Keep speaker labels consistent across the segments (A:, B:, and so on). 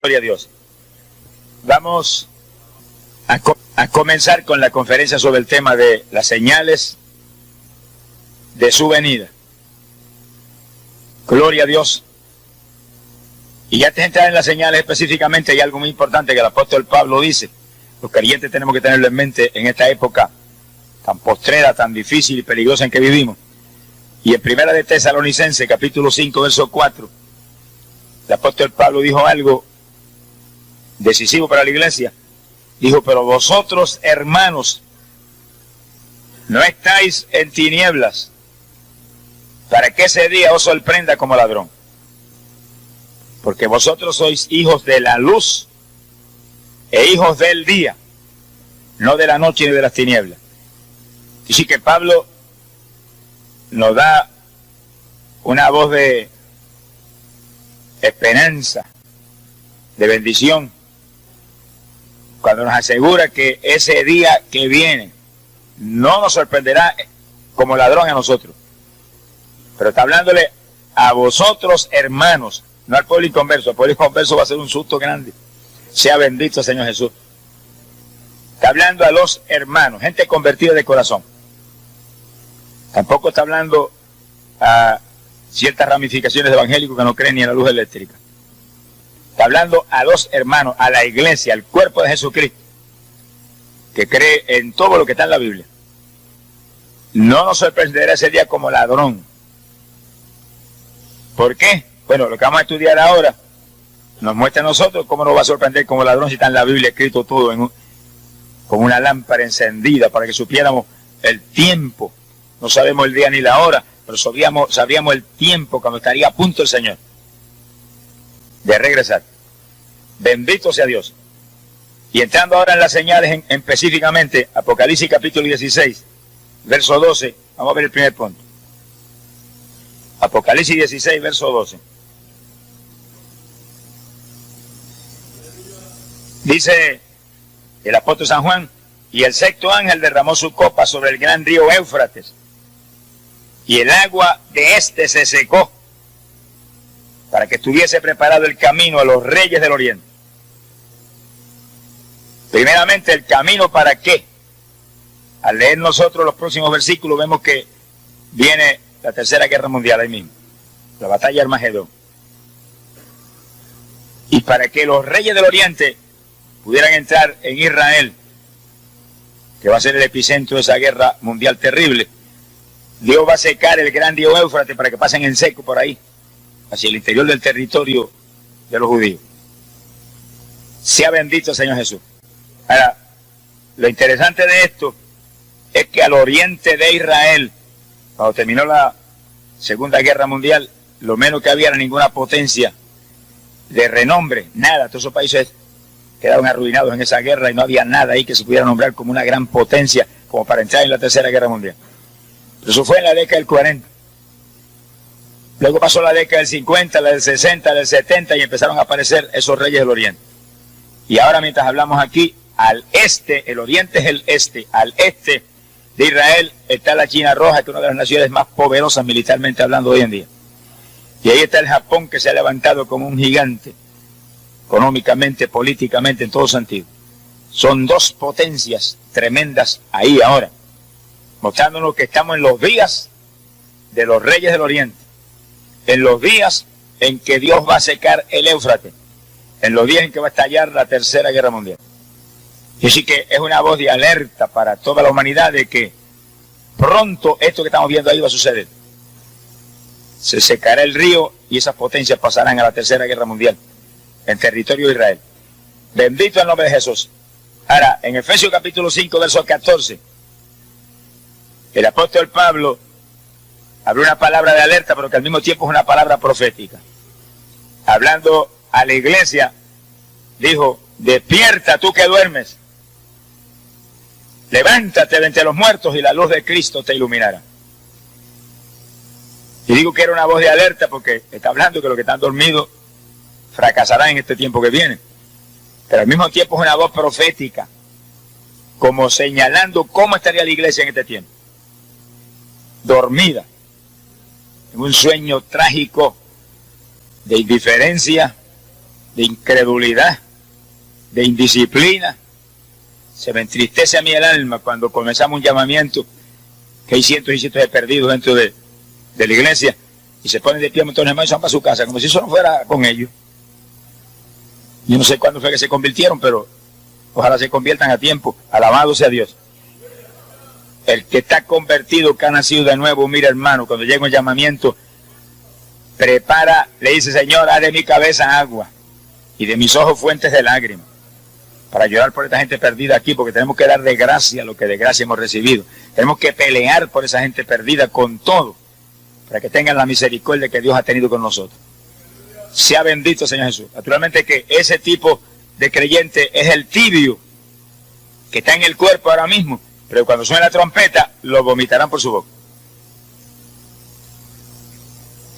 A: Gloria a Dios. Vamos a comenzar con la conferencia sobre el tema de las señales de su venida. Gloria a Dios. Y antes de entrar en las señales específicamente, hay algo muy importante que el apóstol Pablo dice. Los creyentes tenemos que tenerlo en mente en esta época tan postrera, tan difícil y peligrosa en que vivimos. Y en Primera de Tesalonicenses, capítulo 5, verso 4, el apóstol Pablo dijo algo decisivo para la iglesia. Dijo: pero vosotros, hermanos, no estáis en tinieblas, para que ese día os sorprenda como ladrón. Porque vosotros sois hijos de la luz e hijos del día, no de la noche ni de las tinieblas. Y sí que Pablo nos da una voz de esperanza, de bendición, cuando nos asegura que ese día que viene no nos sorprenderá como ladrón a nosotros. Pero está hablándole a vosotros, hermanos, no al pueblo inconverso. Al pueblo inconverso va a ser un susto grande. Sea bendito el Señor Jesús. Está hablando a los hermanos, gente convertida de corazón. Tampoco está hablando a ciertas ramificaciones de evangélicos que no creen ni en la luz eléctrica. Está hablando a los hermanos, a la iglesia, al cuerpo de Jesucristo, que cree en todo lo que está en la Biblia. No nos sorprenderá ese día como ladrón. ¿Por qué? Bueno, lo que vamos a estudiar ahora nos muestra a nosotros cómo nos va a sorprender como ladrón si está en la Biblia escrito todo con una lámpara encendida para que supiéramos el tiempo. No sabemos el día ni la hora, pero sabíamos el tiempo cuando estaría a punto el Señor de regresar. Bendito sea Dios. Y entrando ahora en las señales específicamente, Apocalipsis capítulo 16, verso 12, vamos a ver el primer punto. Apocalipsis 16, verso 12. Dice el apóstol San Juan: y el sexto ángel derramó su copa sobre el gran río Éufrates, y el agua de éste se secó, para que estuviese preparado el camino a los reyes del oriente. Primeramente, ¿el camino para qué? Al leer nosotros los próximos versículos vemos que viene la tercera guerra mundial ahí mismo, la batalla de Armagedón. Y para que los reyes del oriente pudieran entrar en Israel, que va a ser el epicentro de esa guerra mundial terrible, Dios va a secar el gran río Éufrates para que pasen en seco por ahí, hacia el interior del territorio de los judíos. Sea bendito el Señor Jesús. Ahora, lo interesante de esto es que al oriente de Israel, cuando terminó la Segunda Guerra Mundial, lo menos que había era ninguna potencia de renombre, nada. Todos esos países quedaron arruinados en esa guerra y no había nada ahí que se pudiera nombrar como una gran potencia como para entrar en la Tercera Guerra Mundial. Pero eso fue en la década del 40. Luego pasó la década del 50, la del 60, del 70 y empezaron a aparecer esos reyes del oriente. Y ahora, mientras hablamos aquí, al este, el oriente es el este, al este de Israel está la China Roja, que es una de las naciones más poderosas militarmente hablando hoy en día. Y ahí está el Japón, que se ha levantado como un gigante, económicamente, políticamente, en todo sentido. Son dos potencias tremendas ahí ahora, mostrándonos que estamos en los días de los reyes del oriente, en los días en que Dios va a secar el Éufrates, en los días en que va a estallar la Tercera Guerra Mundial. Y así que es una voz de alerta para toda la humanidad de que pronto esto que estamos viendo ahí va a suceder. Se secará el río y esas potencias pasarán a la Tercera Guerra Mundial en territorio de Israel. Bendito el nombre de Jesús. Ahora, en Efesios capítulo 5, verso 14, el apóstol Pablo habló una palabra de alerta, pero que al mismo tiempo es una palabra profética. Hablando a la iglesia, dijo: despierta tú que duermes, levántate de entre los muertos y la luz de Cristo te iluminará. Y digo que era una voz de alerta porque está hablando que los que están dormidos fracasarán en este tiempo que viene. Pero al mismo tiempo es una voz profética, como señalando cómo estaría la iglesia en este tiempo. Dormida, en un sueño trágico de indiferencia, de incredulidad, de indisciplina. Se me entristece a mí el alma cuando comenzamos un llamamiento que hay cientos y cientos de perdidos dentro de la iglesia y se ponen de pie montones de hermanos y se van para su casa, como si eso no fuera con ellos. Yo no sé cuándo fue que se convirtieron, pero ojalá se conviertan a tiempo. Alabado sea Dios. El que está convertido, que ha nacido de nuevo, mira hermano, cuando llega un llamamiento, prepara, le dice: Señor, haz de mi cabeza agua y de mis ojos fuentes de lágrimas, para llorar por esta gente perdida aquí, porque tenemos que dar de gracia lo que de gracia hemos recibido. Tenemos que pelear por esa gente perdida con todo, para que tengan la misericordia que Dios ha tenido con nosotros. Sea bendito, Señor Jesús. Naturalmente que ese tipo de creyente es el tibio, que está en el cuerpo ahora mismo, pero cuando suene la trompeta, lo vomitarán por su boca.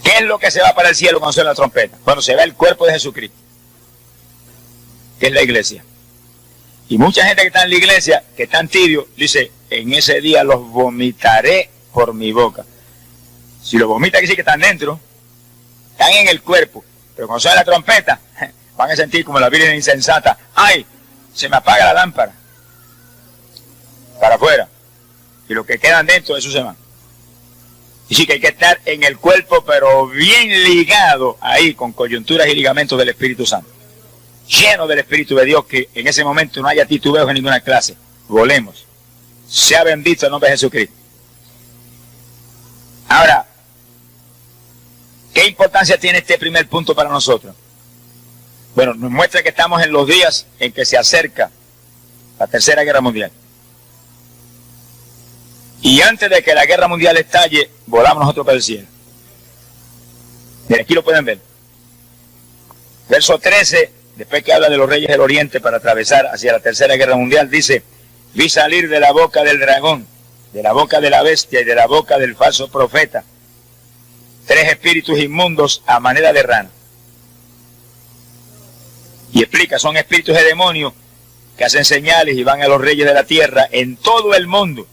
A: ¿Qué es lo que se va para el cielo cuando suena la trompeta? Cuando se ve el cuerpo de Jesucristo, que es la iglesia. Y mucha gente que está en la iglesia, que están tibios, dice: en ese día los vomitaré por mi boca. Si los vomita, que sí que están dentro, están en el cuerpo, pero cuando suena la trompeta, van a sentir como la virgen insensata: ¡ay! Se me apaga la lámpara. Para afuera. Y los que quedan dentro, eso se van. Y sí que hay que estar en el cuerpo, pero bien ligado ahí, con coyunturas y ligamentos del Espíritu Santo. Lleno del Espíritu de Dios, que en ese momento no haya titubeos en ninguna clase. Volemos. Sea bendito el nombre de Jesucristo. Ahora, ¿qué importancia tiene este primer punto para nosotros? Bueno, nos muestra que estamos en los días en que se acerca la Tercera Guerra Mundial. Y antes de que la Guerra Mundial estalle, volamos nosotros para el cielo. Mira, aquí lo pueden ver. Verso 13, después que habla de los reyes del Oriente para atravesar hacia la Tercera Guerra Mundial, dice: vi salir de la boca del dragón, de la boca de la bestia y de la boca del falso profeta, 3 espíritus inmundos a manera de rana. Y explica: son espíritus de demonios que hacen señales y van a los reyes de la tierra en todo el mundo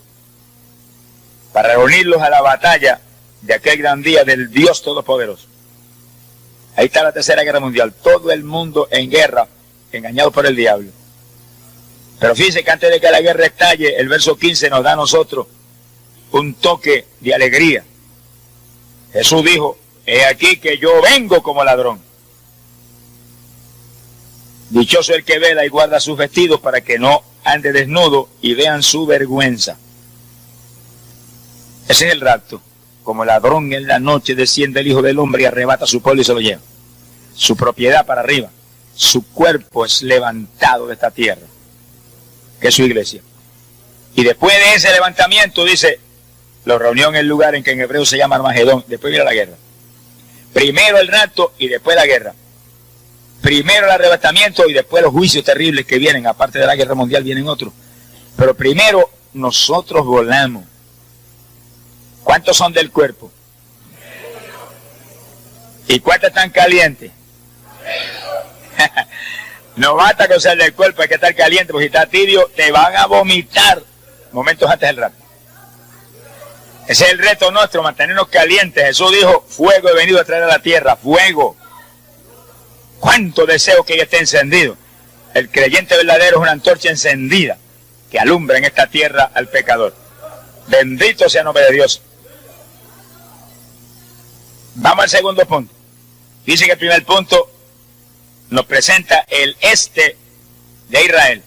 A: para reunirlos a la batalla de aquel gran día del Dios Todopoderoso. Ahí está la Tercera Guerra Mundial, todo el mundo en guerra, engañado por el diablo. Pero fíjense que antes de que la guerra estalle, el verso 15 nos da a nosotros un toque de alegría. Jesús dijo: he aquí que yo vengo como ladrón. Dichoso el que vela y guarda sus vestidos para que no ande desnudo y vean su vergüenza. Ese es el rapto. Como ladrón en la noche desciende el Hijo del Hombre y arrebata su pueblo y se lo lleva. Su propiedad para arriba. Su cuerpo es levantado de esta tierra, que es su iglesia. Y después de ese levantamiento, dice, lo reunió en el lugar en que en hebreo se llama Armagedón. Después viene la guerra. Primero el rapto y después la guerra. Primero el arrebatamiento y después los juicios terribles que vienen. Aparte de la guerra mundial vienen otros. Pero primero nosotros volamos. ¿Cuántos son del cuerpo? ¿Y cuántos están calientes? No basta con ser del cuerpo, hay que estar caliente, porque si estás tibio te van a vomitar momentos antes del rapto. Ese es el reto nuestro, mantenernos calientes. Jesús dijo: fuego he venido a traer a la tierra, fuego. ¿Cuánto deseo que ella esté encendido? El creyente verdadero es una antorcha encendida que alumbra en esta tierra al pecador. Bendito sea el nombre de Dios. Vamos al segundo punto. Dice que el primer punto nos presenta el este de Israel.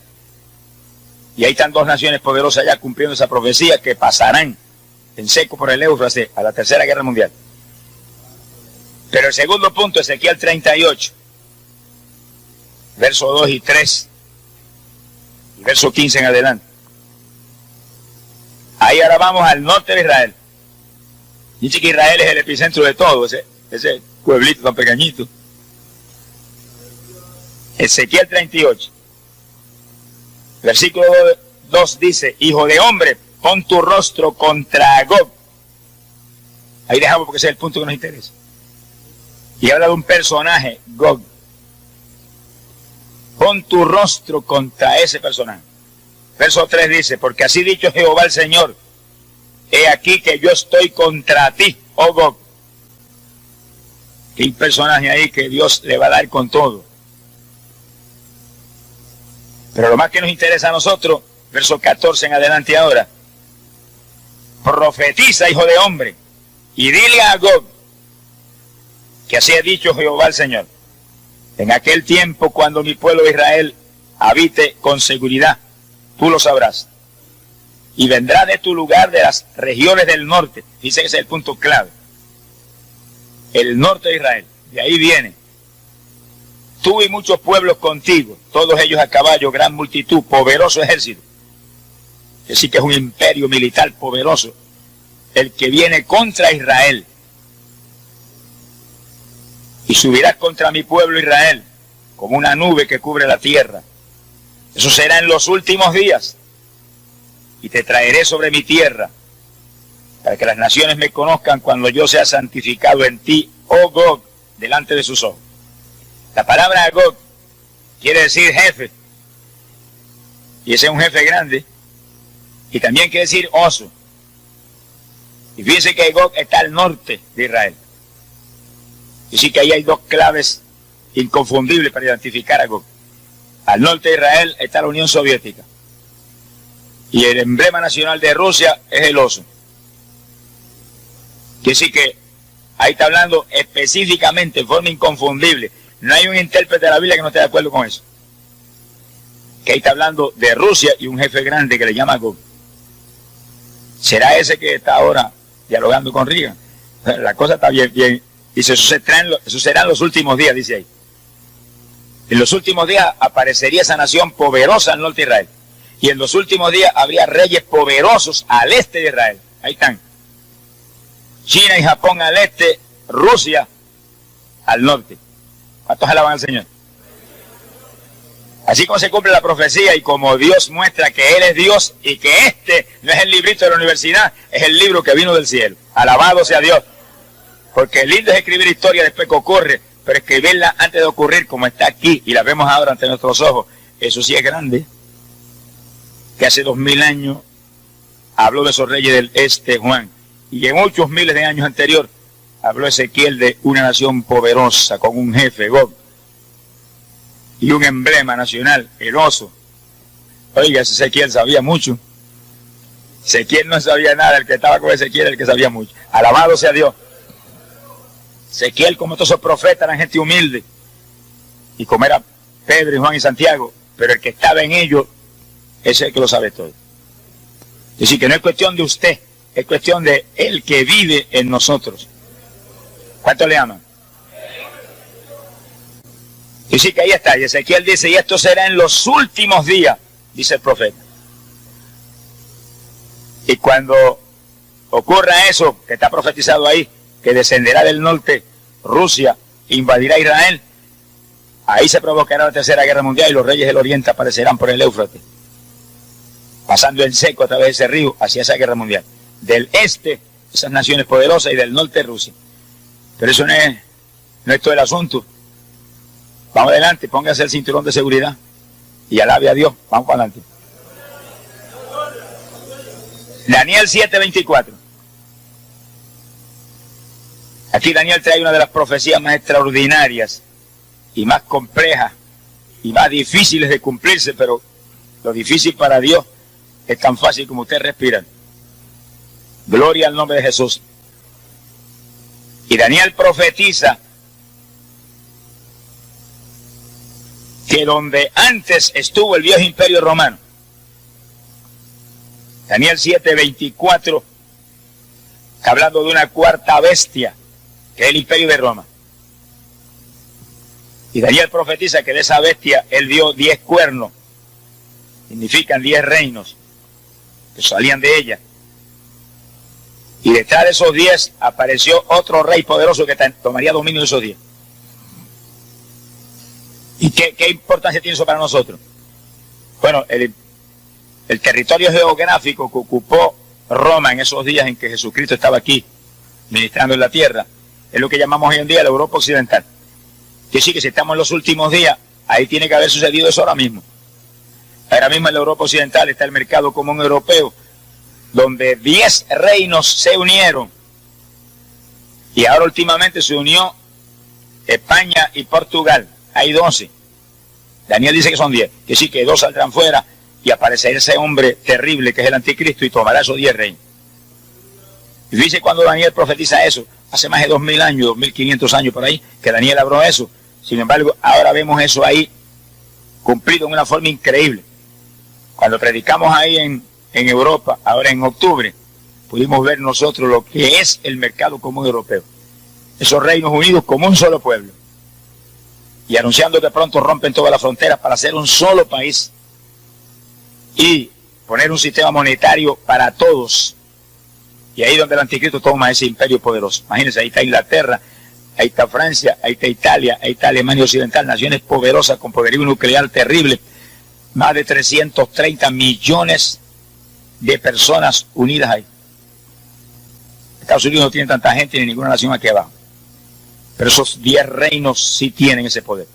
A: Y ahí están 2 naciones poderosas ya cumpliendo esa profecía, que pasarán en seco por el Éufrates a la Tercera Guerra Mundial. Pero el segundo punto, Ezequiel 38, verso 2 y 3, y verso 15 en adelante. Ahí ahora vamos al norte de Israel. Dice que Israel es el epicentro de todo, ese pueblito tan pequeñito. Ezequiel 38, versículo 2 dice: hijo de hombre, pon tu rostro contra Gog. Ahí dejamos porque ese es el punto que nos interesa. Y habla de un personaje, Gog. Pon tu rostro contra ese personaje. Verso 3 dice: porque así dicho Jehová el Señor, he aquí que yo estoy contra ti, oh Gog. Hay un personaje ahí que Dios le va a dar con todo. Pero lo más que nos interesa a nosotros, verso 14 en adelante ahora, profetiza, hijo de hombre, y dile a Gog, que así ha dicho Jehová el Señor, en aquel tiempo cuando mi pueblo Israel habite con seguridad, tú lo sabrás, y vendrá de tu lugar de las regiones del norte. Dice que ese es el punto clave. El norte de Israel, de ahí viene. Tú y muchos pueblos contigo, todos ellos a caballo, gran multitud, poderoso ejército. Que sí que es un imperio militar poderoso, el que viene contra Israel. Y subirás contra mi pueblo Israel, como una nube que cubre la tierra. Eso será en los últimos días. Y te traeré sobre mi tierra, para que las naciones me conozcan cuando yo sea santificado en ti, oh Gog, delante de sus ojos. La palabra Gog quiere decir jefe, y ese es un jefe grande, y también quiere decir oso. Y fíjense que Gog está al norte de Israel. Y sí que ahí hay dos claves inconfundibles para identificar a Gog. Al norte de Israel está la Unión Soviética, y el emblema nacional de Rusia es el oso. Quiere decir que ahí está hablando específicamente, en forma inconfundible. No hay un intérprete de la Biblia que no esté de acuerdo con eso. Que ahí está hablando de Rusia y un jefe grande que le llama Gog. ¿Será ese que está ahora dialogando con Reagan? La cosa está bien. Dice, eso será en los últimos días, dice ahí. En los últimos días aparecería esa nación poderosa al norte de Israel. Y en los últimos días habría reyes poderosos al este de Israel. Ahí están. China y Japón al este, Rusia al norte. ¿Cuántos alaban al Señor? Así como se cumple la profecía y como Dios muestra que Él es Dios y que este no es el librito de la universidad, es el libro que vino del cielo. Alabado sea Dios. Porque lindo es escribir historia después que ocurre, pero escribirla antes de ocurrir como está aquí y la vemos ahora ante nuestros ojos, eso sí es grande. Que hace 2000 años habló de esos reyes del este, Juan, y en muchos miles de años anterior habló Ezequiel de una nación poderosa con un jefe, Gog, y un emblema nacional, el oso. Oiga, Ezequiel sabía mucho. Ezequiel no sabía nada, el que estaba con Ezequiel el que sabía mucho. Alabado sea Dios. Ezequiel, como todos esos profetas, eran gente humilde, y como era Pedro y Juan y Santiago, pero el que estaba en ellos, ese es el que lo sabe todo. Es decir, que no es cuestión de usted, es cuestión de el que vive en nosotros. ¿Cuánto le aman? Y sí que ahí está, y Ezequiel dice, y esto será en los últimos días, dice el profeta. Y cuando ocurra eso, que está profetizado ahí, que descenderá del norte Rusia, invadirá Israel, ahí se provocará la tercera guerra mundial y los reyes del oriente aparecerán por el Éufrates, pasando en seco a través de ese río hacia esa guerra mundial. Del este, esas naciones poderosas, y del norte, Rusia. Pero eso no es todo el asunto. Vamos adelante, póngase el cinturón de seguridad y alabe a Dios. Vamos para adelante. Daniel 7:24. Aquí Daniel trae una de las profecías más extraordinarias y más complejas y más difíciles de cumplirse, pero lo difícil para Dios es tan fácil como usted respirar. Gloria al nombre de Jesús. Y Daniel profetiza que donde antes estuvo el viejo imperio romano, Daniel 7:24, hablando de una cuarta bestia, que es el imperio de Roma. Y Daniel profetiza que de esa bestia él dio 10 cuernos, significan 10 reinos que salían de ella. Y detrás de esos 10 apareció otro rey poderoso que tomaría dominio de esos 10. ¿Y qué importancia tiene eso para nosotros? Bueno, el territorio geográfico que ocupó Roma en esos días en que Jesucristo estaba aquí, ministrando en la tierra, es lo que llamamos hoy en día la Europa Occidental. Que sí, que si estamos en los últimos días, ahí tiene que haber sucedido eso ahora mismo. Ahora mismo en la Europa Occidental está el mercado común europeo, donde 10 reinos se unieron. Y ahora últimamente se unió España y Portugal. Hay 12. Daniel dice que son 10, que sí, que 2 saldrán fuera y aparecerá ese hombre terrible que es el anticristo y tomará esos 10 reinos. Y dice cuando Daniel profetiza eso, hace más de 2000 años, 2500 años por ahí, que Daniel habló eso. Sin embargo, ahora vemos eso ahí cumplido en una forma increíble. Cuando predicamos ahí en Europa, ahora en octubre, pudimos ver nosotros lo que es el mercado común europeo. Esos reinos unidos como un solo pueblo. Y anunciando que pronto rompen todas las fronteras para hacer un solo país. Y poner un sistema monetario para todos. Y ahí donde el anticristo toma ese imperio poderoso. Imagínense, ahí está Inglaterra, ahí está Francia, ahí está Italia, ahí está Alemania Occidental, naciones poderosas con poderío nuclear terrible. Más de 330 millones de personas unidas ahí. Estados Unidos no tiene tanta gente ni ninguna nación aquí abajo. Pero esos 10 reinos sí tienen ese poder.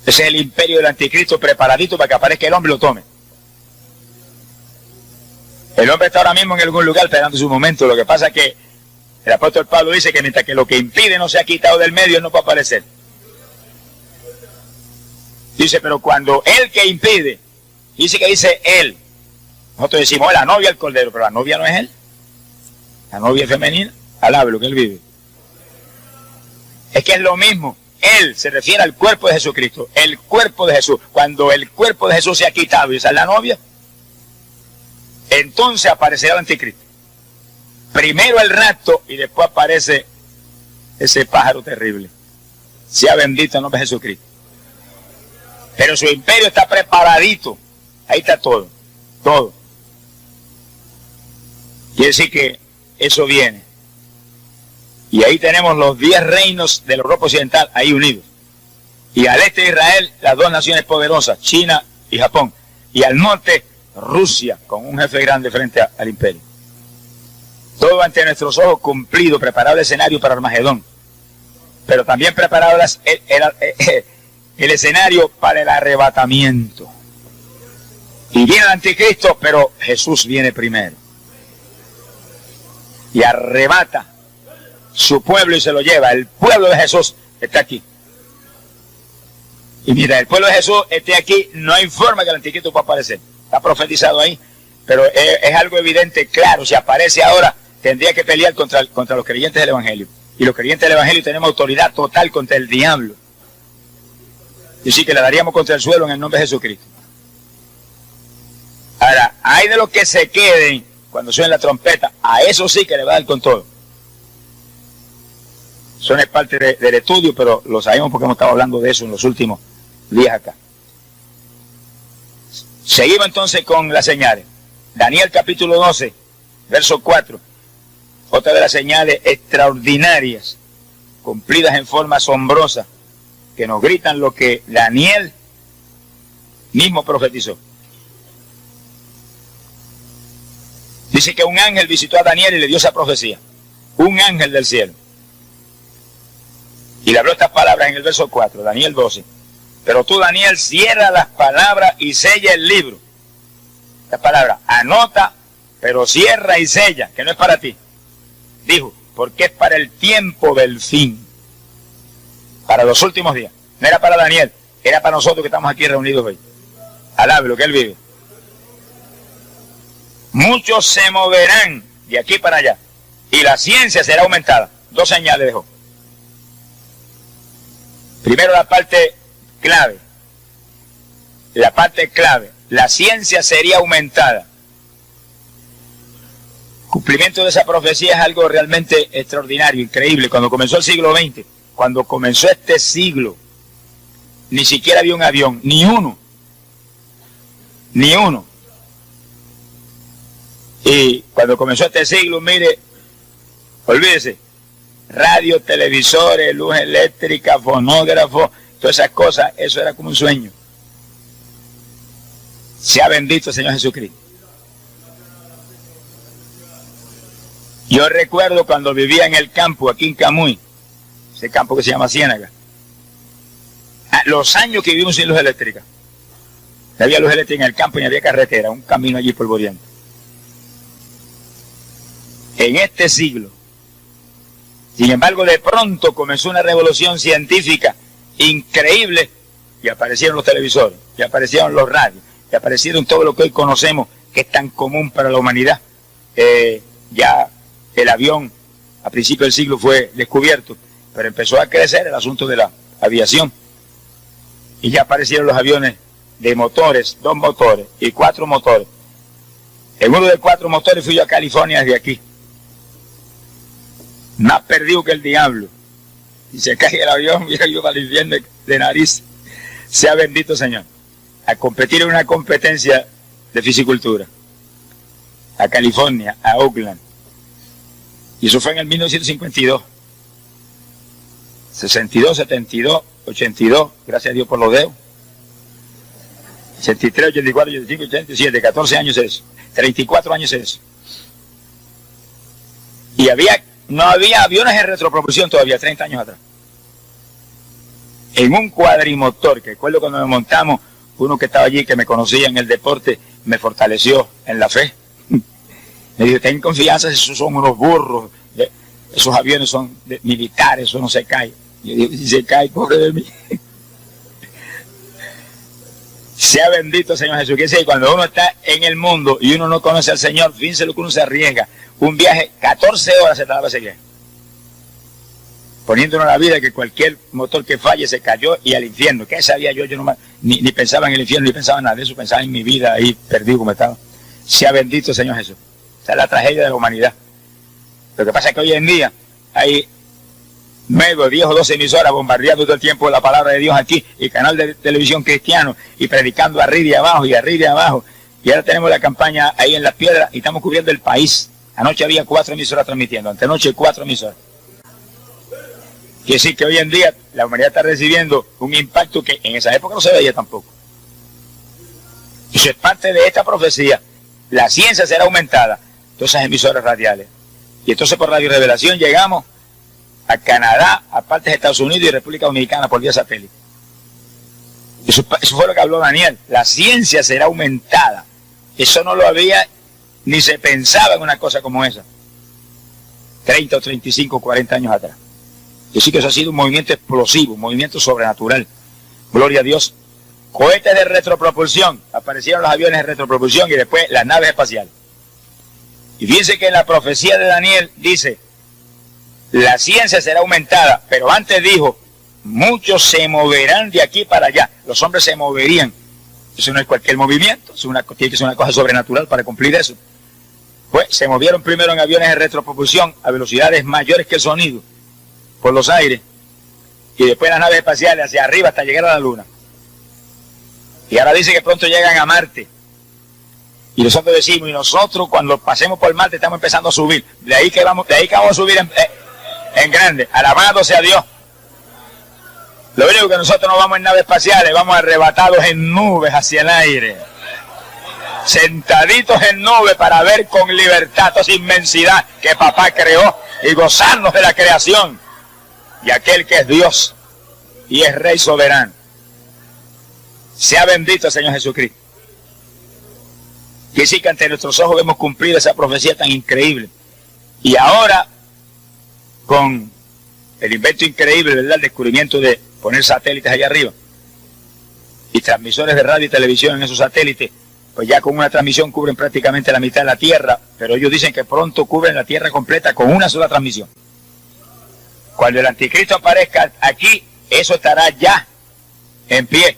A: Ese es el imperio del anticristo preparadito para que aparezca el hombre y lo tome. El hombre está ahora mismo en algún lugar esperando su momento. Lo que pasa es que el apóstol Pablo dice que mientras que lo que impide no se ha quitado del medio, él no puede aparecer. Dice, pero cuando el que impide, dice él. Nosotros decimos, la novia el cordero, pero la novia no es él. La novia es femenina, alabe lo que él vive. Es que es lo mismo. Él se refiere al cuerpo de Jesucristo. El cuerpo de Jesús. Cuando el cuerpo de Jesús se ha quitado y esa es la novia, entonces aparecerá el anticristo. Primero el rapto y después aparece ese pájaro terrible. Sea bendito el nombre de Jesucristo. Pero su imperio está preparadito. Ahí está todo. Todo. Quiere decir que eso viene. Y ahí tenemos los 10 reinos de la Europa Occidental ahí unidos. Y al este de Israel, las 2 naciones poderosas, China y Japón. Y al norte, Rusia, con un jefe grande frente al imperio. Todo ante nuestros ojos cumplido, preparado el escenario para Armagedón. Pero también preparado el escenario para el arrebatamiento. Y viene el anticristo, pero Jesús viene primero. Y arrebata su pueblo y se lo lleva. El pueblo de Jesús está aquí. Y mientras el pueblo de Jesús esté aquí, no hay forma que el anticristo pueda aparecer. Está profetizado ahí, pero es algo evidente, claro. Si aparece ahora, tendría que pelear contra los creyentes del Evangelio. Y los creyentes del Evangelio tenemos autoridad total contra el diablo. Y sí que le daríamos contra el suelo en el nombre de Jesucristo. Ahora, hay de los que se queden cuando suene la trompeta, a eso sí que le va a dar con todo. Eso no es parte del estudio, pero lo sabemos porque hemos estado hablando de eso en los últimos días acá. Seguimos entonces con las señales. Daniel capítulo 12, verso 4. Otra de las señales extraordinarias, cumplidas en forma asombrosa, que nos gritan lo que Daniel mismo profetizó. Dice que un ángel visitó a Daniel y le dio esa profecía. Un ángel del cielo. Y le habló estas palabras en el verso 4, Daniel 12. Pero tú, Daniel, cierra las palabras y sella el libro. Esta palabra, anota, pero cierra y sella, que no es para ti. Dijo, porque es para el tiempo del fin. Para los últimos días. No era para Daniel, era para nosotros que estamos aquí reunidos hoy. Alabe lo que él vive. Muchos se moverán de aquí para allá. Y la ciencia será aumentada. 2 señales dejó. Primero la parte clave. La parte clave. La ciencia sería aumentada. Cumplimiento de esa profecía es algo realmente extraordinario, increíble. Cuando comenzó el siglo XX, cuando comenzó este siglo, ni siquiera había un avión, ni uno. Ni uno. Y cuando comenzó este siglo, mire, olvídese, radio, televisores, luz eléctrica, fonógrafo, todas esas cosas, eso era como un sueño. Sea bendito el Señor Jesucristo. Yo recuerdo cuando vivía en el campo, aquí en Camuy, ese campo que se llama Ciénaga, los años que vivimos sin luz eléctrica. No había luz eléctrica en el campo y no había carretera, un camino allí polvoriento. En este siglo, sin embargo, de pronto comenzó una revolución científica increíble y aparecieron los televisores, y aparecieron los radios, y aparecieron todo lo que hoy conocemos que es tan común para la humanidad. Ya el avión a principios del siglo fue descubierto, pero empezó a crecer el asunto de la aviación. Y ya aparecieron los aviones de motores, 2 motores y 4 motores. En uno de 4 motores fui yo a California desde aquí. Más perdido que el diablo. Y se cae el avión, mira yo para el infierno de nariz. Sea bendito Señor. A competir en una competencia de fisicultura. A California, a Oakland. Y eso fue en el 1952. 62, 72, 82, gracias a Dios por los dedos. 83, 84, 85, 87, 14 años es eso. 34 años es eso. Y no había aviones en retropropulsión todavía, 30 años atrás. En un cuadrimotor, que recuerdo cuando nos montamos, uno que estaba allí, que me conocía en el deporte, me fortaleció en la fe. Me dijo, ten confianza, esos son unos burros, esos aviones son militares, eso no se cae. Yo digo, si se cae, pobre de mí. Sea bendito Señor Jesús. Que dice, cuando uno está en el mundo y uno no conoce al Señor, fíjense lo que uno se arriesga. Un viaje, 14 horas se tardaba ese viaje. Poniéndonos la vida que cualquier motor que falle se cayó y al infierno. ¿Qué sabía yo? Yo no, ni pensaba en el infierno, ni pensaba en nada de eso, pensaba en mi vida ahí perdido como estaba. Sea bendito Señor Jesús. Esa es la tragedia de la humanidad. Lo que pasa es que hoy en día hay 9, 10 o 12 emisoras bombardeando todo el tiempo la palabra de Dios aquí, y canal de televisión cristiano, y predicando arriba y abajo, y arriba y abajo. Y ahora tenemos la campaña ahí en Las Piedras, y estamos cubriendo el país. Anoche había 4 emisoras transmitiendo, antenoche 4 emisoras. Quiere decir que hoy en día la humanidad está recibiendo un impacto que en esa época no se veía tampoco. Eso es parte de esta profecía. La ciencia será aumentada, todas esas emisoras radiales. Y entonces por Radio Revelación llegamos a Canadá, a partes de Estados Unidos y República Dominicana por vía satélite. Eso fue lo que habló Daniel. La ciencia será aumentada. Eso no lo había, ni se pensaba en una cosa como esa. 30 o 35, 40 años atrás. Y sí que eso ha sido un movimiento explosivo, un movimiento sobrenatural. Gloria a Dios. Cohetes de retropropulsión. Aparecieron los aviones de retropropulsión y después las naves espaciales. Y fíjense que en la profecía de Daniel dice, la ciencia será aumentada, pero antes dijo, muchos se moverán de aquí para allá. Los hombres se moverían. Eso no es cualquier movimiento, tiene que ser una cosa sobrenatural para cumplir eso. Pues se movieron primero en aviones de retropropulsión a velocidades mayores que el sonido, por los aires, y después las naves espaciales hacia arriba hasta llegar a la Luna. Y ahora dice que pronto llegan a Marte. Y nosotros decimos, y nosotros cuando pasemos por Marte estamos empezando a subir. De ahí que vamos a subir en grande. Alabado sea Dios. Lo único que nosotros no vamos en naves espaciales, vamos arrebatados en nubes hacia el aire. Sentaditos en nubes para ver con libertad toda esa inmensidad que papá creó y gozarnos de la creación. Y aquel que es Dios y es Rey soberano. Sea bendito el Señor Jesucristo. Que sí que ante nuestros ojos hemos cumplido esa profecía tan increíble. Y ahora, con el invento increíble, ¿verdad? El descubrimiento de poner satélites allá arriba y transmisores de radio y televisión en esos satélites, pues ya con una transmisión cubren prácticamente la mitad de la Tierra, pero ellos dicen que pronto cubren la Tierra completa con una sola transmisión. Cuando el anticristo aparezca aquí, eso estará ya en pie.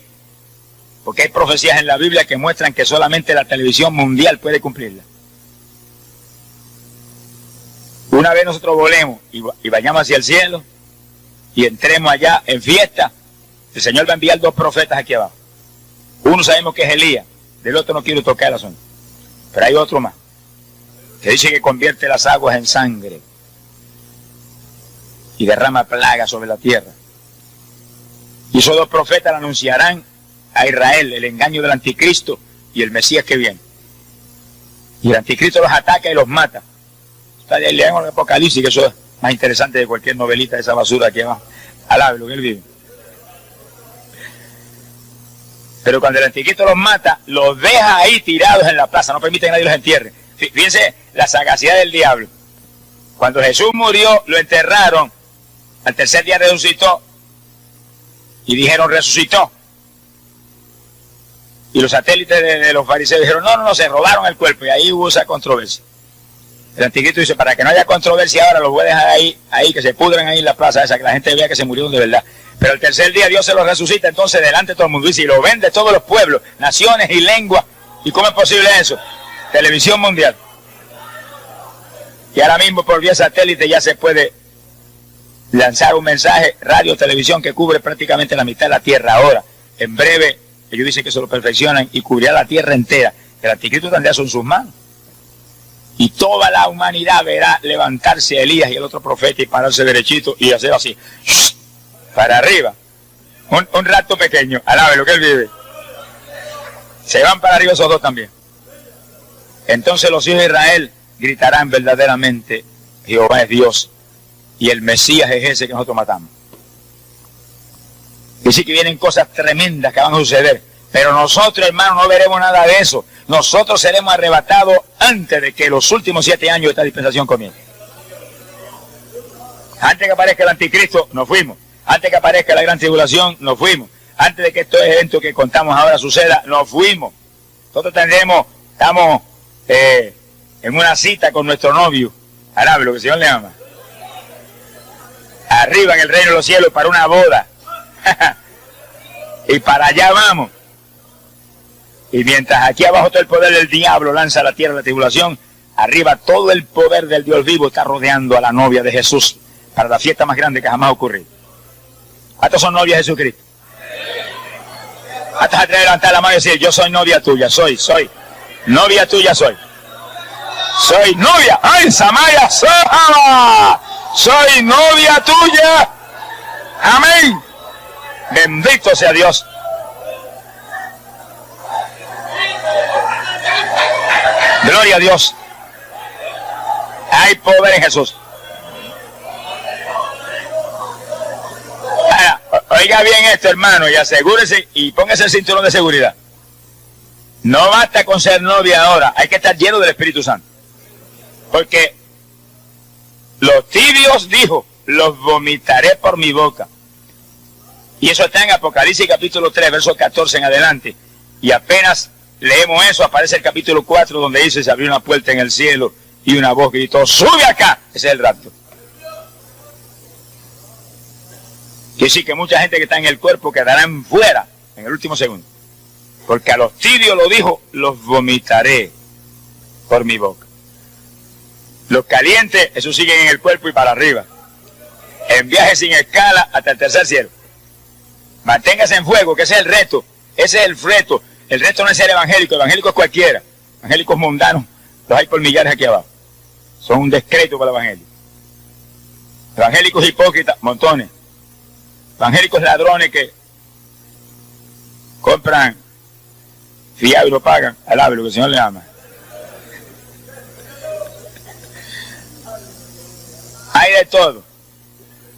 A: Porque hay profecías en la Biblia que muestran que solamente la televisión mundial puede cumplirla. Una vez nosotros volemos y vayamos hacia el cielo y entremos allá en fiesta, el Señor va a enviar 2 profetas aquí abajo. Uno sabemos que es Elías, del otro no quiero tocar el asunto. Pero hay otro más, que dice que convierte las aguas en sangre y derrama plagas sobre la tierra. Y esos 2 profetas le anunciarán a Israel el engaño del anticristo y el Mesías que viene. Y el anticristo los ataca y los mata. Leemos el Apocalipsis, que eso es más interesante de cualquier novelita de esa basura aquí abajo. Alabe lo que él vive. Pero cuando el anticristo los mata, los deja ahí tirados en la plaza, no permite que nadie los entierre. Fíjense la sagacidad del diablo. Cuando Jesús murió, lo enterraron, al tercer día resucitó, y dijeron resucitó. Y los satélites de los fariseos dijeron, no, se robaron el cuerpo. Y ahí hubo esa controversia. El anticristo dice, para que no haya controversia ahora, los voy a dejar ahí, que se pudran ahí en la plaza esa, que la gente vea que se murieron de verdad. Pero el tercer día Dios se los resucita, entonces delante de todo el mundo dice, y lo ven de todos los pueblos, naciones y lenguas. ¿Y cómo es posible eso? Televisión mundial. Y ahora mismo por vía satélite ya se puede lanzar un mensaje, radio, televisión, que cubre prácticamente la mitad de la Tierra. Ahora, en breve, ellos dicen que se lo perfeccionan y cubrirá la Tierra entera. El anticristo tendrá en sus manos. Y toda la humanidad verá levantarse a Elías y el otro profeta y pararse derechito y hacer así, para arriba. Un rato pequeño, alabe lo que él vive. Se van para arriba esos dos también. Entonces los hijos de Israel gritarán verdaderamente, Jehová es Dios y el Mesías es ese que nosotros matamos. Dice que vienen cosas tremendas que van a suceder, pero nosotros, hermanos, no veremos nada de eso. Nosotros seremos arrebatados antes de que los últimos 7 años de esta dispensación comiencen. Antes que aparezca el anticristo, nos fuimos. Antes que aparezca la gran tribulación, nos fuimos. Antes de que estos eventos que contamos ahora suceda, nos fuimos. Nosotros estamos en una cita con nuestro novio, árabe, lo que el Señor le ama. Arriba en el reino de los cielos para una boda. Y para allá vamos. Y mientras aquí abajo todo el poder del diablo lanza a la tierra la tribulación, arriba todo el poder del Dios vivo está rodeando a la novia de Jesús para la fiesta más grande que jamás ha ocurrido. ¿Cuántos son novias de Jesucristo? ¿Cuántos se atreven a levantar la mano y decir, yo soy novia tuya, soy novia tuya, soy novia, ¡ay, Samaya, soy novia tuya! ¡Amén! Bendito sea Dios. Gloria a Dios. Hay poder en Jesús. Oiga bien esto, hermano, y asegúrese y póngase el cinturón de seguridad. No basta con ser novia ahora, hay que estar lleno del Espíritu Santo. Porque los tibios dijo, los vomitaré por mi boca. Y eso está en Apocalipsis capítulo 3, verso 14 en adelante. Y apenas leemos eso, aparece el capítulo 4 donde dice, se abrió una puerta en el cielo y una voz gritó, sube acá. Ese es el rapto. Quiere decir que mucha gente que está en el cuerpo quedarán fuera en el último segundo. Porque a los tibios lo dijo, los vomitaré por mi boca. Los calientes, esos siguen en el cuerpo y para arriba. En viaje sin escala hasta el tercer cielo. Manténgase en fuego, que ese es el reto. Ese es el reto. El reto no es ser evangélico, evangélico es cualquiera. Evangélicos mundanos, los hay por millares aquí abajo. Son un descrédito para el evangelio. Evangélicos hipócritas, montones. Evangélicos ladrones que compran fiado y lo pagan. Alabe lo que el Señor le ama. Hay de todo.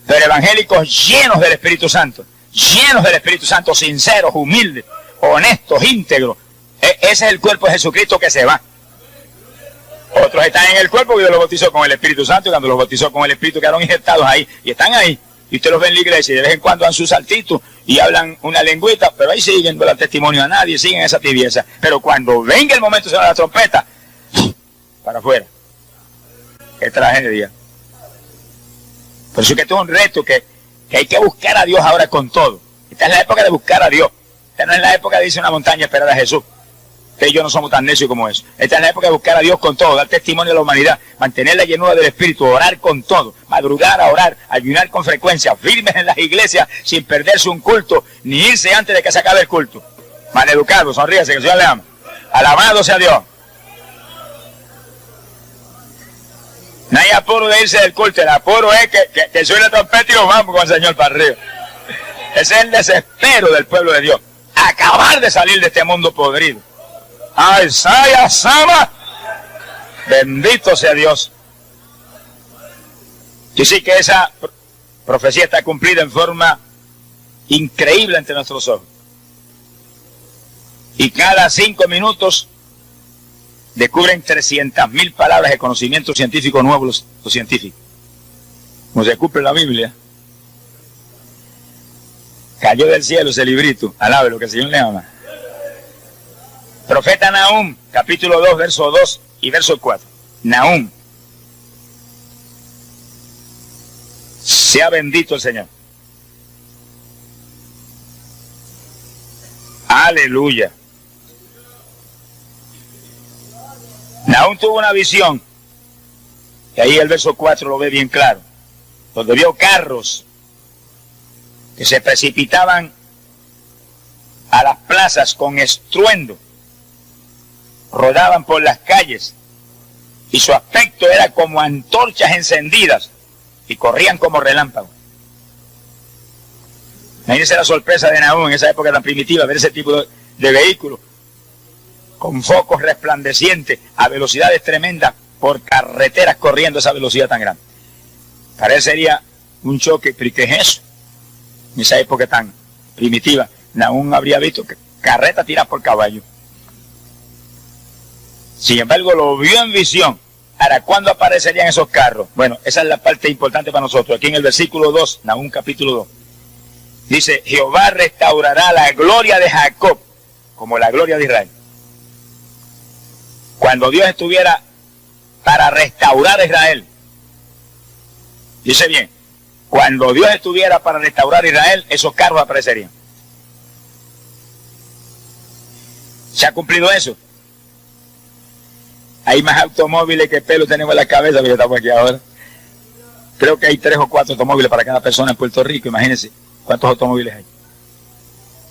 A: Pero evangélicos llenos del Espíritu Santo. Llenos del Espíritu Santo, sinceros, humildes, honestos, íntegros. Ese es el cuerpo de Jesucristo que se va. Otros están en el cuerpo y Dios los bautizó con el Espíritu Santo, y cuando los bautizó con el Espíritu quedaron injertados ahí, y están ahí. Y usted los ve en la iglesia y de vez en cuando dan sus saltitos y hablan una lengüita, pero ahí siguen, no dan testimonio a nadie, siguen esa tibieza. Pero cuando venga el momento de sonar la trompeta, para afuera. Qué tragedia. Por eso que esto es un reto que hay que buscar a Dios ahora con todo. Esta es la época de buscar a Dios. Esta no es la época de irse a una montaña a esperar a Jesús. Usted y yo no somos tan necios como eso. Esta es la época de buscar a Dios con todo, dar testimonio a la humanidad, mantener la llenura del Espíritu, orar con todo, madrugar a orar, ayunar con frecuencia, firmes en las iglesias sin perderse un culto, ni irse antes de que se acabe el culto. Maleducado, sonríase, que el Señor le ama. Alabado sea Dios. No hay apuro de irse del culto, el apuro es que suene la trompeta y nos vamos con el Señor para arriba. Ese es el desespero del pueblo de Dios. Acabar de salir de este mundo podrido. ¡Ay, Saya, Sama! Bendito sea Dios. Y sí que esa profecía está cumplida en forma increíble ante nuestros ojos. Y cada 5 minutos descubren 300.000 palabras de conocimiento científico nuevo los científicos. Como se cumple en la Biblia. Cayó del cielo ese librito. Alabe lo que el Señor le ama. Profeta Nahum, capítulo 2, verso 2 y verso 4. Nahum. Sea bendito el Señor. Aleluya. Nahum tuvo una visión, y ahí el verso 4 lo ve bien claro, donde vio carros que se precipitaban a las plazas con estruendo, rodaban por las calles, y su aspecto era como antorchas encendidas, y corrían como relámpagos. Imagínense la sorpresa de Nahum en esa época tan primitiva, ver ese tipo de vehículos, con focos resplandecientes, a velocidades tremendas, por carreteras corriendo a esa velocidad tan grande. Para él sería un choque, pero ¿qué es eso? En esa época tan primitiva, Nahum habría visto que carretas tiradas por caballo. Sin embargo, lo vio en visión. Ahora, ¿cuándo aparecerían esos carros? Bueno, esa es la parte importante para nosotros. Aquí en el versículo 2, Nahum capítulo 2, dice, Jehová restaurará la gloria de Jacob como la gloria de Israel. Cuando Dios estuviera para restaurar a Israel, dice bien, cuando Dios estuviera para restaurar a Israel, esos carros aparecerían. ¿Se ha cumplido eso? Hay más automóviles que pelo tenemos en la cabeza, porque estamos aquí ahora. Creo que hay 3 o 4 automóviles para cada persona en Puerto Rico, imagínense cuántos automóviles hay.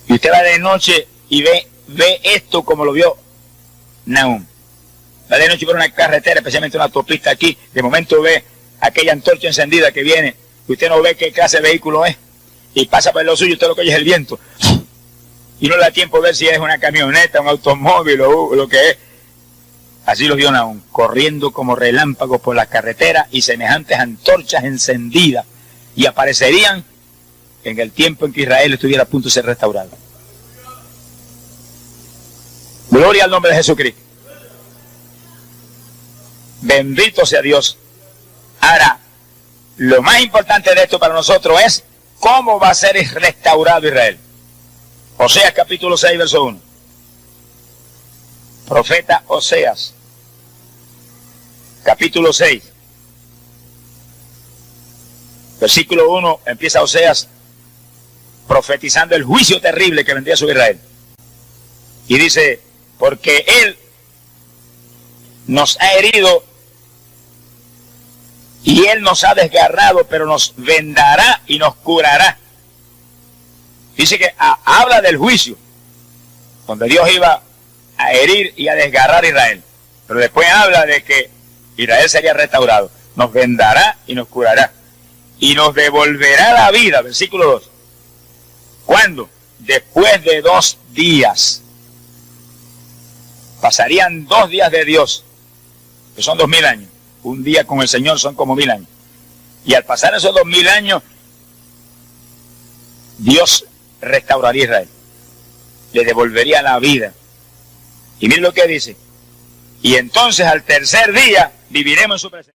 A: Y usted va de noche y ve esto como lo vio Nahum. Va de noche por una carretera, especialmente una autopista aquí, de momento ve aquella antorcha encendida que viene, y usted no ve qué clase de vehículo es, y pasa por lo suyo, usted lo que oye es el viento, y no le da tiempo de ver si es una camioneta, un automóvil o lo que es. Así lo vio Nahum, corriendo como relámpagos por las carreteras y semejantes antorchas encendidas, y aparecerían en el tiempo en que Israel estuviera a punto de ser restaurado. Gloria al nombre de Jesucristo. Bendito sea Dios. Ahora, lo más importante de esto para nosotros es cómo va a ser restaurado Israel. Oseas capítulo 6, verso 1. Profeta Oseas, capítulo 6, versículo 1, empieza Oseas profetizando el juicio terrible que vendría sobre Israel. Y dice, porque Él nos ha herido y Él nos ha desgarrado, pero nos vendará y nos curará. Dice que habla del juicio, donde Dios iba a herir y a desgarrar a Israel. Pero después habla de que Israel sería restaurado. Nos vendará y nos curará. Y nos devolverá la vida. Versículo 2. ¿Cuándo? Después de 2 días. Pasarían 2 días de Dios, que son 2000 años. Un día con el Señor son como 1000 años. Y al pasar esos 2000 años, Dios restauraría a Israel. Le devolvería la vida. Y miren lo que dice. Y entonces al tercer día viviremos en su presencia.